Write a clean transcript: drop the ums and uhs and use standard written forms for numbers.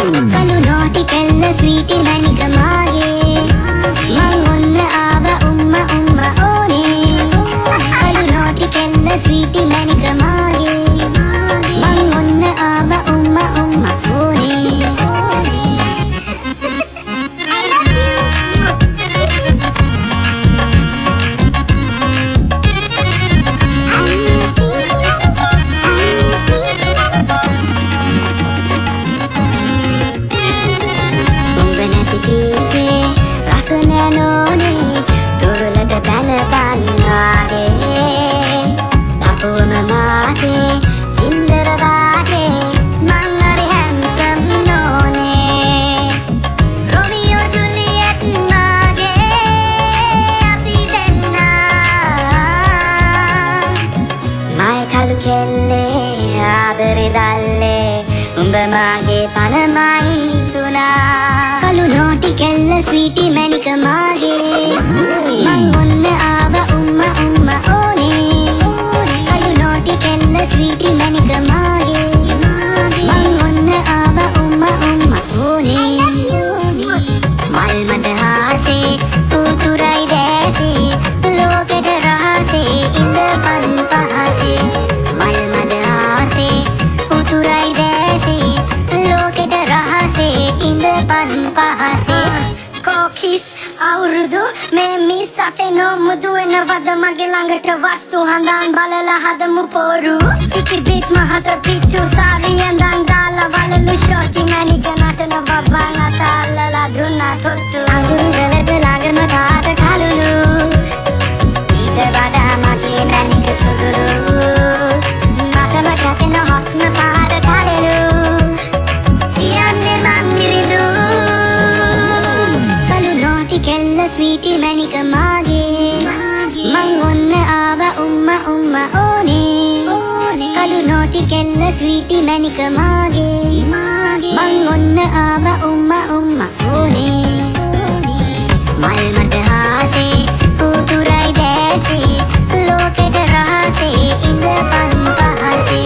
කළු නෝටි කෙල්ල ස්වීටි මැනික මාගේ මං ඔන්න ආව උම්ම ඕනේ කළු නෝටි කෙල්ල ස්වීටි මැනික මාගේ මං ඔන්න ආව උම්ම ඕනේ मागे पनमाई दुना कलु नोटी केल्ल स्वीटी मैनिक मागे मंगोन्न आव उम्मा ओने कलु नोटी केल्ल स्वीटी मैनिक मागे मंगोन्न आव उम्मा ओने मल मद हासे उतुराई देसे लोकेट रहासे इंद पन पहासे मल मद हासे उतुराई देसे पन पहासे कोकिस අවුරුදු මේ මිස් අතේ නොමුදු වෙනවද මගේ ළඟට වස්තු හඳන් බලලා හදමු පොරු ඉති බීච් මහත පිටු සාරියෙන් දන් දාලා වලලු ෂෝටි මැනික නටන බබ්බන් අතල්ලලා දුන්නා තොත්තු අඟුරු වලද ළඟම තාට කලුලු ඊට වඩා මගේ මැනික සුදුරු මටම කැපෙන හොක්න පාට කලලු කියන්නේ මං මිරිදු කළු නෝටි කෙල්ල ස්වීටි මැනික මාගේ මං ඔන්න ආව උම්ම ඕනේ කළු නෝටි කෙල්ල ස්වීටි මැනික මාගේ මං ඔන්න ආව උම්ම ඕනේ මල් මත හාසේ උතුරයි දැසේ ලෝකෙට රහසේ ඉඳ පන් පහසේ